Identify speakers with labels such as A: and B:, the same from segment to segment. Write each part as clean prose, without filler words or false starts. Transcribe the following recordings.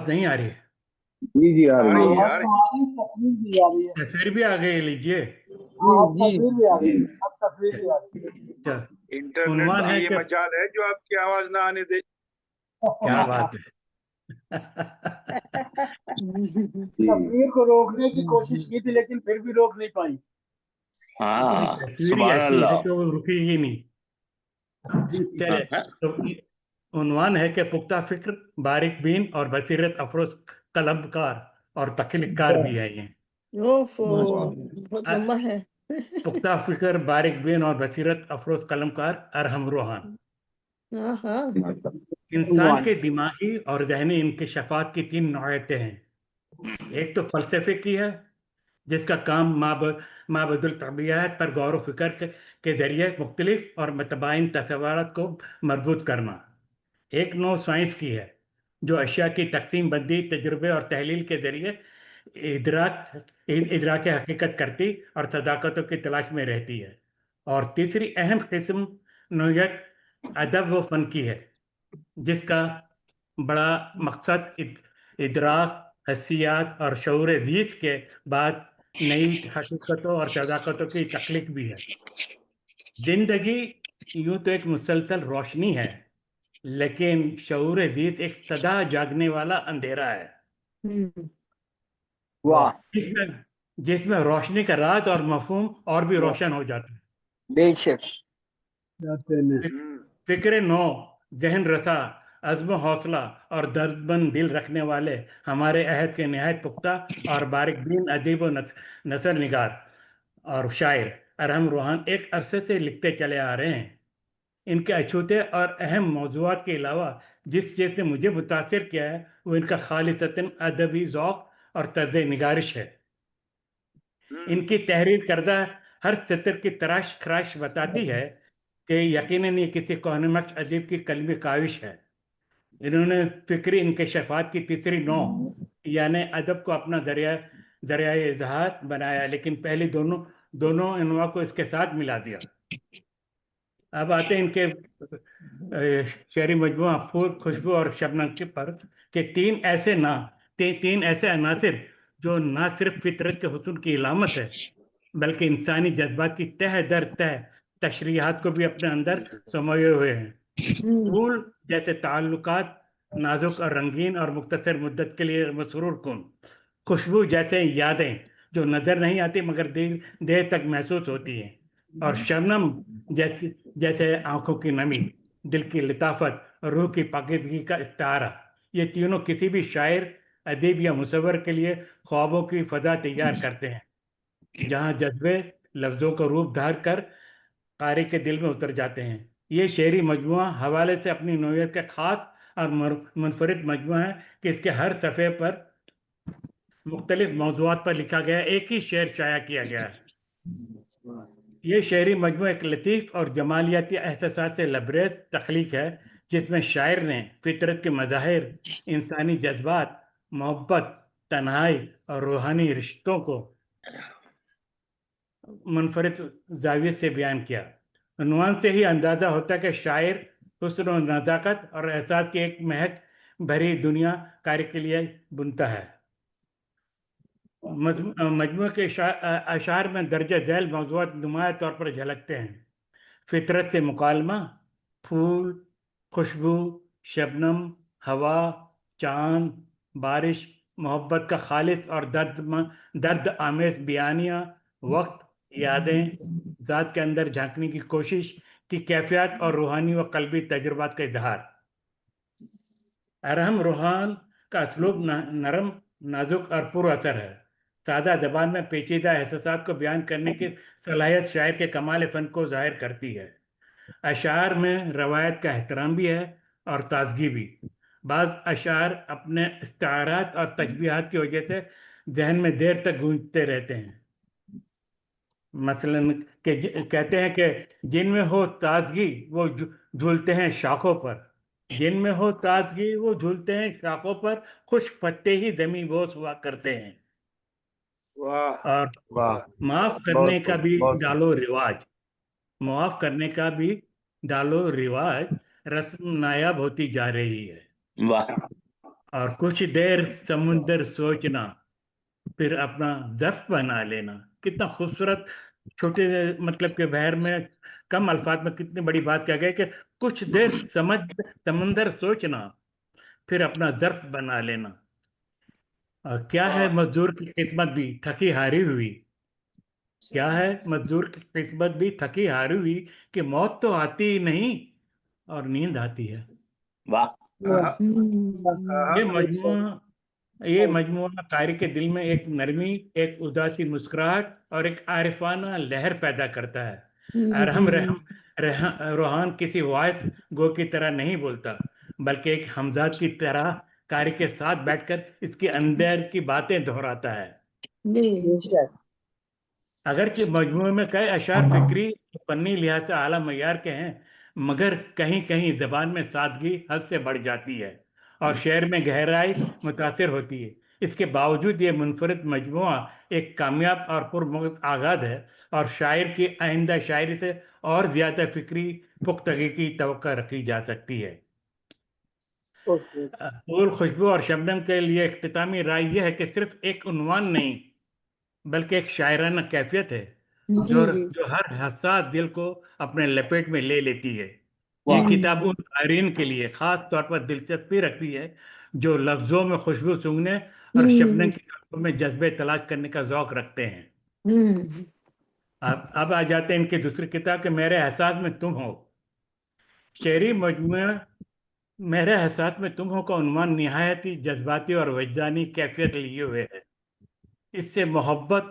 A: आवाज नहीं आ रही है?
B: जी जी आ
C: आ
B: रही
C: रही
B: है।
C: है, आ
D: आवाज
C: रही
D: तो आ रही है, तस्वीर भी आ रही है।
A: तस्वीर भी आ गई, लीजिए।
D: अब तस्वीर भी आ रही है, अब तस्वीर भी आ रही है।
A: अच्छा,
C: है। इंटरनेट
A: उन्वान
C: की
A: है
C: ये
A: कि
C: मजाल है जो आपकी आवाज ना आने दे।
A: क्या बात है।
B: जी
D: तस्वीर को रोकने की कोशिश की थी लेकिन फिर भी रोक नहीं पाई।
A: ये
E: हाँ,
A: तस्वीर ही
E: सुभान
A: ऐसी है
E: अल्लाह।
A: कि वो रुकेगी नहीं। चले, तो उन्वान है कि पुख्ता फिक्र, बारीक बीन और बसीरत अफरोज कलमकार और तख्लीकार भी है ये।
F: ओफो, बहुत लंबा है।
A: पुख्ता फिक्र, बारीक बीन और बसीरत अफरोज कलमकार अरहम रूहान
F: हाँ।
A: इंसान के दिमागी और जहनी इंकशाफात की 3 नौयतें हैं। एक तो फलसफे की है, जिसका काम माबदुल तबियत पर गौर व फिक्र के जरिए मुख्तलिफ और मतबाइन तस्वुरात को मरबूत करना। एक नौ साइंस की है, जो अशिया की तकसीम बंदी, तजुर्बे और तहलील के जरिए इदराक हकीकत करती और सदाकतों की तलाश में रहती है। और तीसरी अहम किस्म नोयत अदब व फन की है, जिसका बड़ा मकसद इदराक, हसियात और शऊर ज़ीस के बाद नई हकीकतों और सदाकतों की तख्लीक भी है। जिंदगी यूं तो एक मुसलसल रोशनी है, लेकिन शऊर ज़ीस एक सदा जागने वाला अंधेरा है,
B: वाह,
A: जिसमें जिसमें रोशनी का राज और मफहूम और भी रोशन हो जाता है।
B: बेशक।
A: फिक्र नो, जहन रसा, अज़्म हौसला और दर्दमंद दिल रखने वाले हमारे अहद के नहायत पुख्ता और बारीक बीन अदीब व नसर निगार और शायर अरहम रूहान एक अरसे से लिखते चले आ रहे हैं। इनके अछूते और अहम मौज़ूआत के अलावा जिस चीज़ ने मुझे मुतासिर किया है वो इनका खालिसतन अदबी ज़ौक़ और तर्ज़ निगारिश है। इनकी तहरीर करदा हर सतर की तराश खराश बताती है कि यकीनन ये किसी कौन-ए-नक्श अदीब की कलमी काविश है। इन्होंने फ़िक्री इंकशाफ़ात की तीसरी नौ यानी अदब को अपना ज़रिया इज़हार बनाया, लेकिन पहले दोनों अनवा को इसके साथ मिला दिया। अब आते हैं इनके शेरी मजमूआ फूल, खुशबू और शबनम के पर के तीन ऐसे अनासिर जो ना सिर्फ फितरत के हुस्न की इलामत है, बल्कि इंसानी जज्बात की तह दर तह तशरीहात को भी अपने अंदर समाये हुए हैं। फूल जैसे ताल्लुकात नाजुक और रंगीन और मुख्तसर मुद्दत के लिए मसरूर कुन। खुशबू जैसे यादें जो नज़र नहीं आती मगर देर तक महसूस होती हैं। और शबनम जैसे जैसे आंखों की नमी, दिल की लताफत और रूह की पाकीज़गी का इस्तारा। ये तीनों किसी भी शायर, अदीब या मुसव्विर के लिए ख्वाबों की फ़ज़ा तैयार करते हैं, जहाँ जज्बे लफ्ज़ों को रूप धार कर कारी के दिल में उतर जाते हैं। ये शेरी मजमुआ हवाले से अपनी नौइयत का ख़ास और मुनफरिद मजमुआ है कि इसके हर सफ़े पर मुख्तलिफ मौज़ूआत पर लिखा गया एक ही शेर शाया किया गया है। ये शेरी मजमुआ एक लतीफ़ और जमालियाती एहसास से लबरेज तख्लीक है, जिसमें शायर ने फितरत के मज़ाहिर, इंसानी जज्बात, मोहब्बत, तन्हाई और रूहानी रिश्तों को मुनफरिद ज़ाविये से बयान किया। उन्वान से ही अंदाज़ा होता है कि शायर हुस्न और नज़ाकत और एहसास की एक महक भरी दुनिया कारी के लिए बुनता है। मजमूए के अशार में दर्ज झैल मौज़ूआत नुमाया तौर पर झलकते हैं। फितरत से मुकालमा, फूल, खुशबू, शबनम, हवा, चाँद, बारिश, मोहब्बत का खालिस और दर्द आमेज़ बयानिया, वक्त, यादें, ज़ात के अंदर झांकने की कोशिश की कैफियत और रूहानी व क़ल्बी तजुर्बात का इजहार। अरहम रूहान का असलूब नरम, नाजुक और पुर असर है। सादा ज़बान में पेचीदा एहसास को बयान करने की सलाहियत शायर के कमाल फ़न को ज़ाहिर करती है। अशार में रवायत का एहतराम भी है और ताजगी भी। बाज़ अशार अपने इस्तारात और तशबीहात की वजह से जहन में देर तक गूंजते रहते हैं। मसलन कहते हैं कि जिनमें हो ताजगी वो झूलते हैं शाखों पर, जिनमें हो ताजगी वो झूलते हैं शाखों पर, खुश्क पत्ते ही ज़मीं बोस हुआ करते हैं।
C: वाह
A: और
B: वाह,
A: माफ़ करने का भी डालो रिवाज, माफ़ करने का भी डालो रिवाज, रस्म नायाब होती जा रही है।
E: वाह,
A: اور کچھ دیر سمندر سوچنا پھر اپنا ظرف بنا لینا. کتنا خوبصورت چھوٹے مطلب کے بحر میں کم الفاظ میں کتنی بڑی بات کہہ گئے کہ کچھ دیر سمندر سوچنا پھر اپنا ظرف بنا لینا. اور کیا ہے مزدور کی قسمت بھی تھکی ہاری ہوئی. کیا ہے مزدور کی قسمت بھی تھکی ہاری ہوئی کہ موت تو آتی ہی نہیں اور نیند آتی ہے.
B: واہ.
A: یہ مجموعہ قاری کے دل میں ایک نرمی، ایک اداسی مسکراہٹ اور ایک عارفانہ لہر پیدا کرتا ہے. ارحم روحان کسی وائس گو کی طرح نہیں بولتا، بلکہ ایک ہمزاد کی طرح قاری کے ساتھ بیٹھ کر اس کے اندر کی باتیں دہراتا ہے. اگرچہ مجموعے میں کئی اشعار فکری فنی لحاظ سے اعلیٰ معیار کے ہیں، مگر کہیں کہیں زبان میں سادگی حد سے بڑھ جاتی ہے اور شعر میں گہرائی متاثر ہوتی ہے. اس کے باوجود یہ منفرد مجموعہ ایک کامیاب اور پرمغز آغاز ہے اور شاعر کی آئندہ شاعری سے اور زیادہ فکری پختگی کی توقع رکھی جا سکتی ہے. پھول، خوشبو اور شبنم کے لیے اختتامی رائے یہ ہے کہ صرف ایک عنوان نہیں بلکہ ایک شاعرانہ کیفیت ہے جو ہر حساس دل کو اپنے لپیٹ میں لے لیتی ہے. یہ کتاب ان قارئین کے لیے خاص طور پر دلچسپی رکھتی ہے جو لفظوں میں خوشبو سونگھنے اور شبنم کی کلموں میں جذبے تلاش کرنے کا ذوق رکھتے ہیں. اب آ جاتے ہیں ان کی دوسری کتاب کہ میرے احساس میں تم ہو. شعری مجموعہ میرے احساس میں تم ہو کا عنوان نہایت ہی جذباتی اور وجدانی کیفیت لیے ہوئے ہے. اس سے محبت،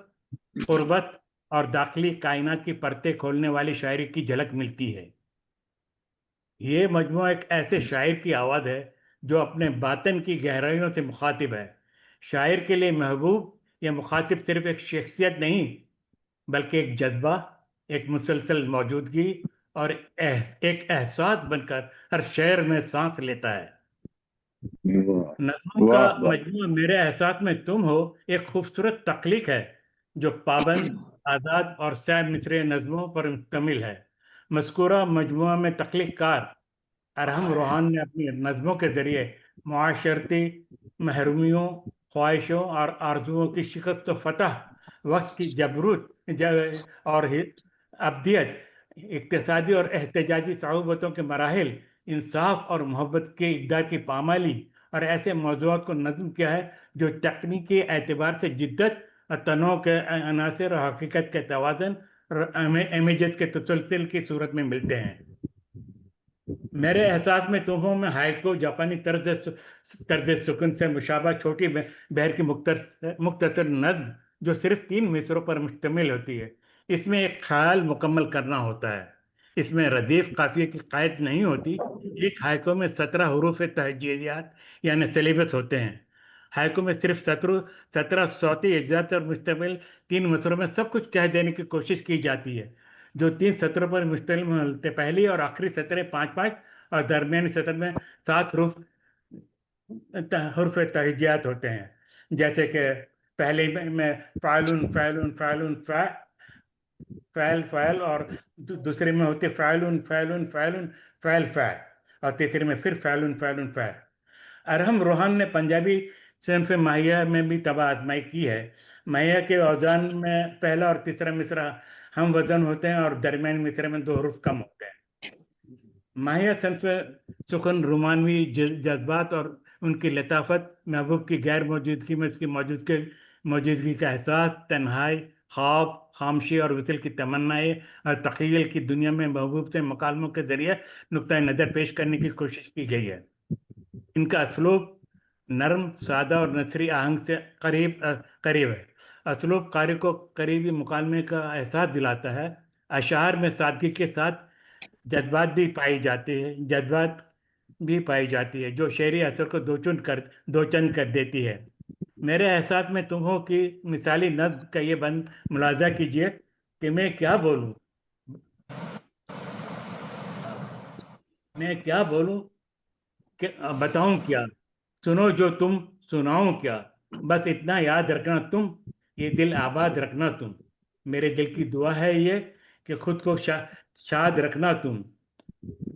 A: قربت اور داخلی کائنات کی پرتیں کھولنے والی شاعری کی جھلک ملتی ہے. یہ مجموعہ ایک ایسے شاعر کی آواز ہے جو اپنے باطن کی گہرائیوں سے مخاطب ہے. شاعر کے لیے محبوب یا مخاطب صرف ایک شخصیت نہیں بلکہ ایک جذبہ، ایک مسلسل موجودگی اور ایک احساس بن کر ہر شعر میں سانس لیتا ہے. نظموں کا مجموعہ میرے احساس میں تم ہو ایک خوبصورت تخلیق ہے جو پابند، آزاد اور سہ مصرعہ نظموں پر مشتمل ہے. مذکورہ مجموعہ میں تخلیق کار ارحم روحان نے اپنی نظموں کے ذریعے معاشرتی محرومیوں، خواہشوں اور آرزوؤں کی شکست و فتح، وقت کی جبروت اور ابدیت، اقتصادی اور احتجاجی صعوبتوں کے مراحل، انصاف اور محبت کے اقدار کی پامالی اور ایسے موضوعات کو نظم کیا ہے جو تکنیکی اعتبار سے جدت اور تنوع کے عناصر اور حقیقت کے توازن اور امیجز کے تسلسل کی صورت میں ملتے ہیں. میرے احساس میں تمہوں میں ہائکو جاپانی طرز سکون سے مشابہ چھوٹی بحر کی مختصر نظم جو صرف 3 مصروں پر مشتمل ہوتی ہے. اس میں ایک خیال مکمل کرنا ہوتا ہے. اس میں ردیف قافیے کی قید نہیں ہوتی. ایک ہائکو میں 17 حروف تہجیات یعنی سلیبس ہوتے ہیں. ہائکو میں صرف 17 صوتی اجزاء پر مشتمل 3 مصروں میں سب کچھ کہہ دینے کی کوشش کی جاتی ہے جو 3 سطروں پر مشتمل ہوتے. پہلی اور آخری سطریں 5 اور درمیانی سطر میں 7 حروف تہجیات ہوتے ہیں. جیسے کہ پہلے میں فعلن فعلن فعلن فعل فعل اور دوسرے میں ہوتے فعلن فعلن فعلن فعل فعل اور تیسرے میں پھر فعلن فعلن فعل. ارحم روحان نے پنجابی صنف ماہیہ میں بھی طبع آزمائی کی ہے. ماہیہ کے اوزان میں پہلا اور تیسرا مصرع ہم وزن ہوتے ہیں اور درمیانی مصرع میں 2 حروف کم ہوتے ہیں. ماہیہ صنف سخن رومانوی جذبات اور ان کی لطافت، محبوب کی غیر موجودگی میں اس کی موجودگی کا احساس، تنہائی، خواب، خاموشی اور وصل کی تمنائیں اور تخیل کی دنیا میں محبوب سے مکالموں کے ذریعے نقطۂ نظر پیش کرنے کی کوشش کی گئی ہے. ان کا اسلوب نرم، سادہ اور نثری آہنگ سے قریب ہے. اسلوب قاری کو قریبی مکالمے کا احساس دلاتا ہے. اشعار میں سادگی کے ساتھ جذبات بھی پائی جاتی ہے جو شعری اثر کو دوچند کر دیتی ہے. میرے احساس میں تمہوں کی مثالی نظم کا یہ بند ملاحظہ کیجئے کہ میں کیا بولوں کہ بتاؤں کیا، سنو جو تم، سناؤں کیا، بس اتنا یاد رکھنا تم، یہ دل آباد رکھنا تم. میرے دل کی دعا ہے یہ کہ خود کو شاد رکھنا تم.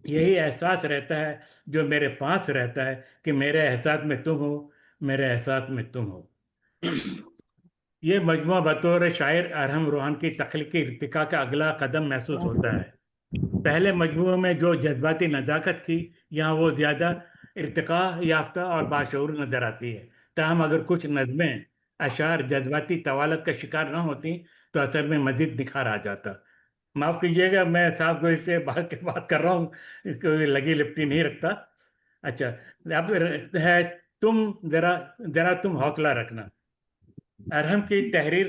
A: यही एहसास रहता है जो मेरे पास रहता है कि मेरे एहसास में तुम हो, मेरे एहसास में तुम हो। ये मजमूआ बतौर शायर अरहम रोहान की तख्लीकी इर्तिका का अगला कदम महसूस होता है। पहले मजमूए में जो जज्बाती नज़ाकत थी, यहाँ वो ज़्यादा इर्तिका याफ्ता और बाशऊर नज़र आती है। ताहम अगर कुछ नज़में अशार जज्बाती तवालत का शिकार न होती तो असर में मज़ीद निखार आ जाता। माफ़ कीजिएगा, मैं साहब को इससे बात कर रहा हूँ, इसको लगी लिपटी नहीं रखता। अच्छा, अब है, तुम ज़रा ज़रा तुम हौसला रखना। अरहम की तहरीर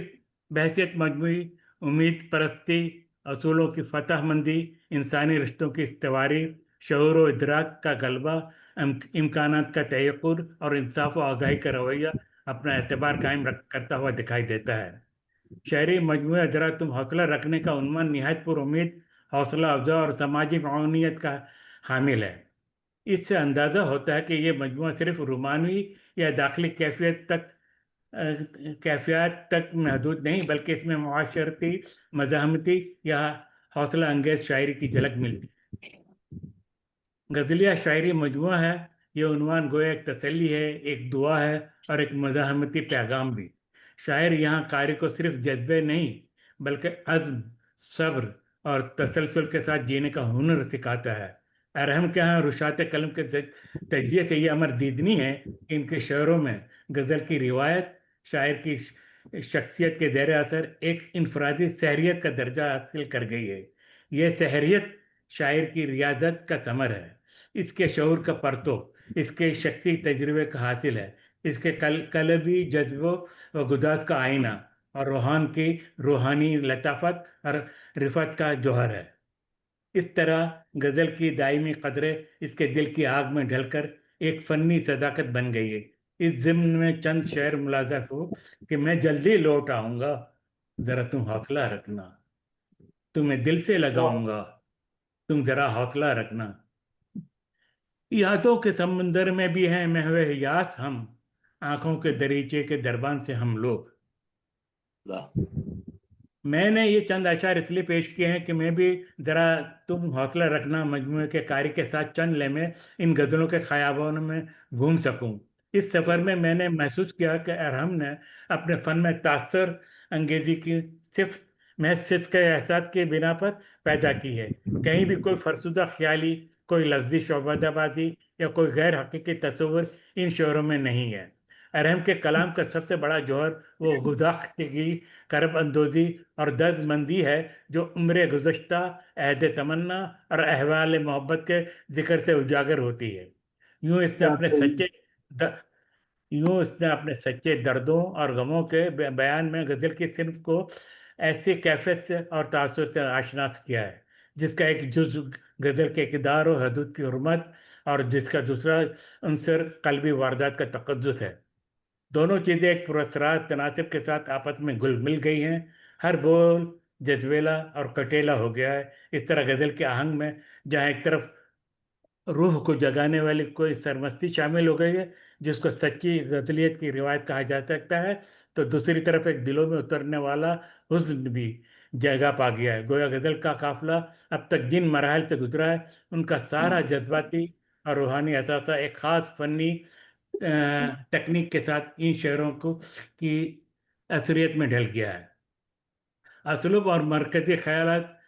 A: बहसियत मजमूई उम्मीद परस्ती, असूलों की फतहमंदी, इंसानी रिश्तों की इस्तवारी, शऊर व इदराक का गलबा, इम्कानात का तयक्कुन और इंसाफ व आगाही का रवैया अपना एतबार कायम करता हुआ दिखाई देता है। शहरी मजमूआ ज़रा तुम हौसला रखने का उन्वान निहायत पर उम्मीद, हौसला अफजा और समाजी मौनियत का हामिल है। इससे अंदाज़ा होता है कि ये मजमूआ सिर्फ रोमानी या दाखिली कैफियत तक महदूद नहीं, बल्कि इसमें मुआशरती, मज़ाहमती या हौसला अंगेज शायरी की झलक मिलती है। गज़लिया शायरी मजमूआ है, ये उन्वान गोया एक तसल्ली है, एक दुआ है और एक मज़ाहमती पैगाम भी। शायर यहाँ कारी को सिर्फ जज्बे नहीं बल्कि अज़्म, सब्र और तसलसल के साथ जीने का हुनर सिखाता है। अरहम के यहाँ रुशात कलम के तजिए से ये अमर दीदनी है कि इनके शेरों में गज़ल की रिवायत शायर की शख्सियत के ज़ेर असर एक इनफरादी सहरियत का दर्जा हासिल कर गई है। यह सहरियत शायर की रियाजत का समर है, इसके शऊर का परतो, इसके शख्सी तजुर्बे का हासिल है, इसके कलबी जज्बों व गुदास का आईना और रूहान की रूहानी लताफत और रिफत का जौहर है। इस तरह गज़ल की दायमी कदरें इसके दिल की आग में ढलकर एक फ़नी सदाकत बन गई है। इस ज़िम्न में चंद शेर मुलाज़ा हो कि मैं जल्दी लौट आऊँगा, ज़रा तुम हौसला रखना, तुम्हें दिल से लगाऊंगा, तुम ज़रा हौसला रखना। यादों के समंदर में भी हैं महवे यास हम, आंखों के दरीचे के दरबान से हम लोग। मैंने ये चंद अशार इसलिए पेश किए हैं कि मैं भी ज़रा तुम हौसला रखना मजमूए के कारी के साथ चंद लम्हे इन गज़लों के ख़याबान में घूम सकूं। इस सफ़र में मैंने महसूस किया कि अरहम ने अपने फ़न में तासर अंगेज़ी की सिर्फ के एहसास के बिना पर पैदा की है। कहीं भी कोई फरसुदा ख्याली, कोई लफ्ज़ी शोबादाबाजी या कोई गैर हकीकी तस्वुर इन शोरों में नहीं है। अरहम के कलाम का सबसे बड़ा जौहर वो गुदाख्तगी, करब अंदोज़ी और दर्दमंदी है जो उम्र गुज़श्ता, अहद तमन्ना और अहवाल मोहब्बत के ज़िक्र से उजागर होती है। यूँ इसने अपने सच्चे द, यूँ इसने अपने सच्चे दर्दों और गमों के बयान में गज़ल की सिर्फ को ऐसी कैफियत से और तासुर से आशनास किया है जिसका एक जुज़ गज़ल के इक़दार और हदूद की हुर्मत और जिसका दूसरा अंसर क़ल्बी वारदात का तक़द्दुस है। दोनों चीज़ें एक पुरस्कार तनासिब के साथ आपस में घुल मिल गई हैं। हर बोल जज्वेला और कटेला हो गया है। इस तरह गज़ल के आहंग में जहाँ एक तरफ रूह को जगाने वाली कोई सरमस्ती शामिल हो गई है जिसको सच्ची गज़लियत की रिवायत कहा जा सकता है, तो दूसरी तरफ एक दिलों में उतरने वाला हुस्न भी जगह पा गया है। गोया गज़ल का काफ़िला अब तक जिन मराहल से गुजरा है उनका सारा जज्बाती और रूहानी असासा एक ख़ास फ़नी तकनीक के साथ इन शेरों को की असरियत में ढल गया है। असलूब और मरकज़ी ख़यालात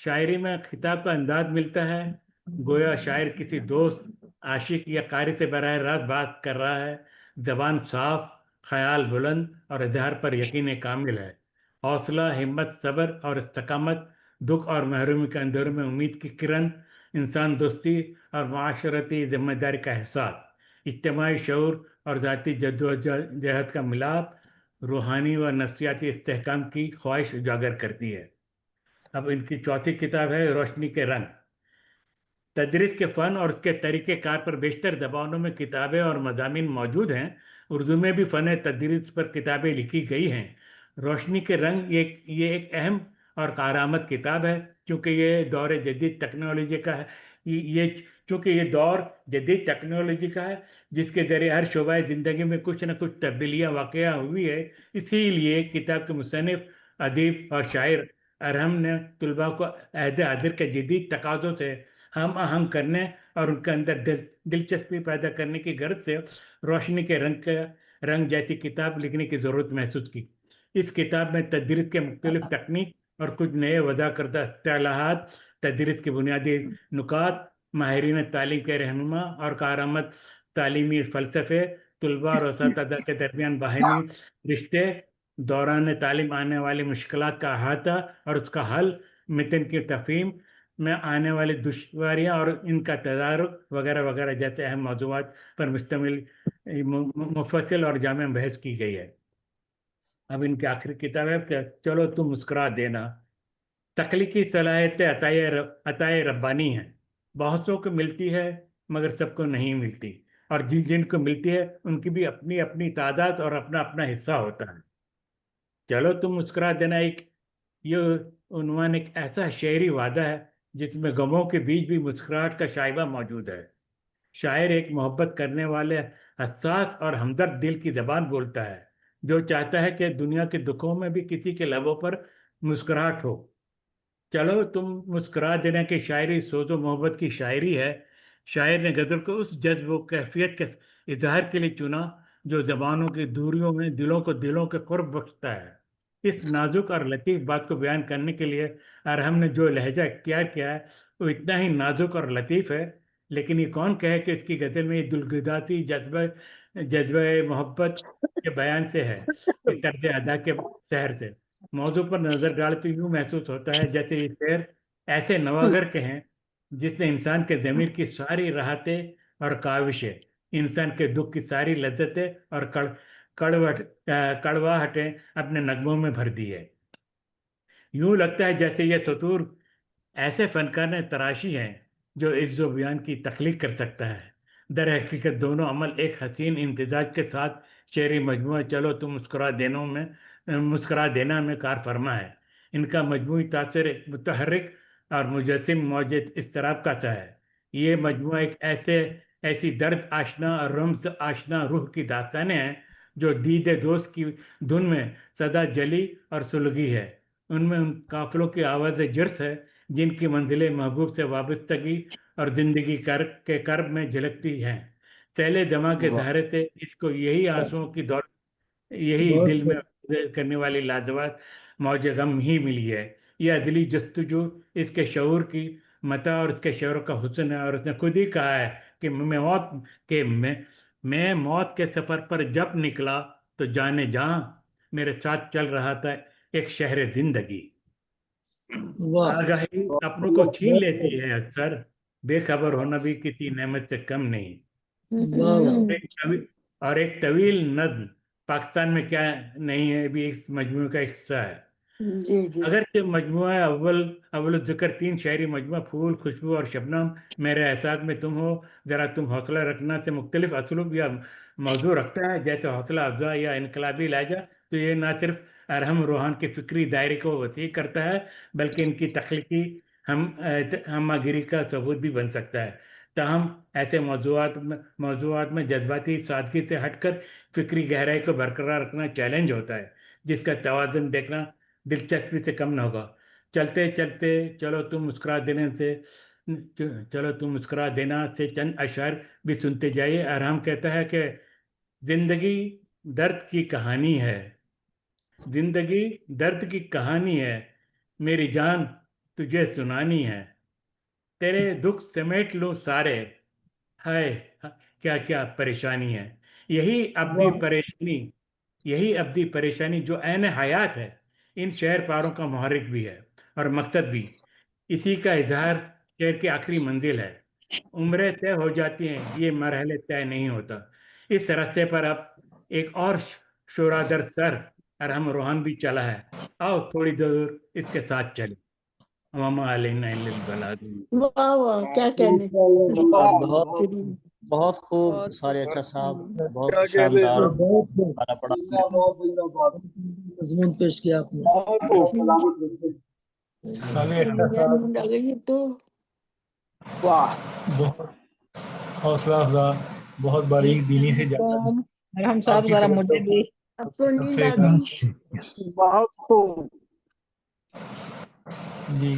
A: शायरी में खिताब का अंदाज मिलता है, गोया शायर किसी दोस्त, आशिक या कारी से बराह रास्त बात कर रहा है। ज़बान साफ, ख्याल बुलंद और इजहार पर यकीन कामिल है। हौसला, हिम्मत, सब्र और इस्तकामत, दुख और महरूमी के अंधेरों में उम्मीद की किरण, इंसान दोस्ती और माशरती जिम्मेदारी का एहसास, इज्तिमाई शऊर और ज़ाती जद्दोजहद का मिलाप, रूहानी व नफ्सियाती इस्तेहकाम की ख्वाहिश उजागर करती है। अब इनकी चौथी किताब है रोशनी के रंग। तदरीस के फ़न और उसके तरीक़े कार पर बेशतर ज़बानों में किताबें और मज़ामीन मौजूद हैं। उर्दू में भी फ़न तदरीस पर किताबें लिखी गई हैं। रोशनी के रंग ये एक अहम और कारआमद किताब है क्योंकि ये दौर जदीद टेक्नोलॉजी का है। ये चूँकि ये दौर जदीद टेक्नोलॉजी का है जिसके ज़रिए हर शोबा ज़िंदगी में कुछ न कुछ तब्दीलियाँ वाक़या हुई है, इसीलिए किताब के मुसन्निफ़, अदीब और शायर अरहम ने तुलबा को अहद हाजिर के जदीद तकाज़ों से ہم آہنگ کرنے اور ان کے اندر دلچسپی پیدا کرنے کی غرض سے روشنی کے رنگ جیسی کتاب لکھنے کی ضرورت محسوس کی۔ اس کتاب میں تدریس کے مختلف تکنیک اور کچھ نئے وضع کردہ اصطلاحات، تدریس کے بنیادی نکات، ماہرین تعلیم کے رہنما اور کارآمد تعلیمی فلسفے، طلباء اور اساتذہ کے درمیان باہمی رشتے، دوران تعلیم آنے والی مشکلات کا احاطہ اور اس کا حل، متن کی تفہیم میں آنے والی دشواریاں اور ان کا تدارک وغیرہ وغیرہ جیسے اہم موضوعات پر مشتمل مفصل اور جامع بحث کی گئی ہے۔ اب ان کی آخری کتاب ہے کہ چلو تم مسکرا دینا۔ تخلیقی صلاحیتیں عطائے ربانی ہیں، بہت سو کو ملتی ہے مگر سب کو نہیں ملتی، اور جن کو ملتی ہے ان کی بھی اپنی اپنی تعداد اور اپنا اپنا حصہ ہوتا ہے۔ چلو تم مسکرا دینا یہ عنوان ایک ایسا شعری وعدہ ہے جس میں غموں کے بیچ بھی مسکراہٹ کا شائبہ موجود ہے۔ شاعر ایک محبت کرنے والے حساس اور ہمدرد دل کی زبان بولتا ہے، جو چاہتا ہے کہ دنیا کے دکھوں میں بھی کسی کے لبوں پر مسکراہٹ ہو۔ چلو تم مسکرا دینا کی شاعری سوز و محبت کی شاعری ہے۔ شاعر نے غزل کو اس جذب و کیفیت کے اظہار کے لیے چنا جو زبانوں کی دوریوں میں دلوں کے قرب بخشتا ہے۔ اس نازک اور لطیف بات کو بیان کرنے کے لیے ارحم نے جو لہجہ اختیار کیا ہے وہ اتنا ہی نازک اور لطیف ہے، لیکن یہ کون کہے کہ اس کی غزل میں یہ دلگداسی جذبہ محبت کے بیان سے ہے، یہ طرز ادا کے سحر سے۔ موضوع پر نظر ڈالتے یوں محسوس ہوتا ہے جیسے یہ شعر ایسے نواگر کے ہیں جس نے انسان کے ضمیر کی ساری راحتیں اور کاوشیں، انسان کے دکھ کی ساری لذتیں اور کڑواہٹیں اپنے نغموں میں بھر دی ہے۔ یوں لگتا ہے جیسے یہ سطور ایسے فنکار نے تراشی ہیں جو عز و بیان کی تخلیق کر سکتا ہے۔ در حقیقت دونوں عمل ایک حسین امتزاج کے ساتھ شعری مجموعہ چلو تم مسکرا دینا میں کار فرما ہے۔ ان کا مجموعی تاثر ایک متحرک اور مجسم موج اضطراب کا سا ہے۔ یہ مجموعہ ایسی درد آشنا اور رمز آشنا روح کی داستانیں ہیں جو دید دوست کی دھن میں صدا جلی اور سلگی ہے۔ ان میں ان قافلوں کی آواز جرس ہے جن کی منزل محبوب سے وابستگی اور زندگی کے کرب میں جھلکتی ہیں۔ سیل دماغ کے دھارے سے اس کو یہی آنسوؤں کی دوڑ، یہی دل میں کرنے والی لاجواب موج غم ہی ملی ہے۔ یہ ازلی جستجو اس کے شعور کی متاع اور اس کے شعور کا حسن ہے، اور اس نے خود ہی کہا ہے کہ میں موت کے سفر پر جب نکلا تو جانے جہاں میرے ساتھ چل رہا تھا ایک شہر زندگی۔ آگاہی اپنوں کو چھین لیتی ہے، اکثر بے خبر ہونا بھی کسی نعمت سے کم نہیں۔ اور ایک طویل نظم پاکستان میں کیا نہیں ہے بھی اس مجموعے کا حصہ ہے۔ اگرچہ مجموعہ اول ذکر 3 شعری مجموعہ پھول، خوشبو اور شبنم، میرے احساس میں تم ہو، ذرا تم حوصلہ رکھنا سے مختلف اسلوب یا موضوع رکھتا ہے جیسے حوصلہ افزا یا انقلابی لہجہ، تو یہ نہ صرف ارحم روحان کے فکری دائرے کو وسیع کرتا ہے بلکہ ان کی تخلیقی ہمہ گیری کا ثبوت بھی بن سکتا ہے۔ تاہم ایسے موضوعات میں جذباتی سادگی سے ہٹ کر فکری گہرائی کو برقرار رکھنا چیلنج ہوتا ہے جس کا توازن دیکھنا دلچسپی سے کم نہ ہوگا۔ چلتے چلتے چلو تم مسکرا دینا سے چند اشعار بھی سنتے جائیے۔ ارحم کہتا ہے کہ زندگی درد کی کہانی ہے، زندگی درد کی کہانی ہے، میری جان تجھے سنانی ہے، تیرے دکھ سمیٹ لوں سارے، ہائے کیا کیا پریشانی ہے۔ یہی ابدی پریشانی جو عین حیات ہے ان شعر پاروں کا محرک بھی ہے اور مقصد بھی۔ اسی کا اظہار شعر کی آخری منزل ہے۔ عمریں طے ہو جاتی ہیں، یہ مرحلے طے نہیں ہوتا۔ اس راستے پر اب ایک اور شورا در سر ارحم روحان بھی چلا ہے، آؤ تھوڑی دور اس کے ساتھ چلے۔ وما علینا الا البلاغ۔
F: واہ واہ، کیا کہنے۔
E: بہت خوب سارے اچھا صاحب، بہت
C: کیا کہتے ہیں؟
E: شاندار
D: بہت
E: پڑا۔
D: مضمون پیش کیا آپ نے۔
F: نیند آ گئی تو
B: واہ،
G: بہت حوصلہ افزا، بہت باریک بینی سے جاتا ہے۔
H: ارحم صاحب ذرا مجھے بھی
F: اب تو نیند آ گئی۔
B: بہت خوب۔
G: جی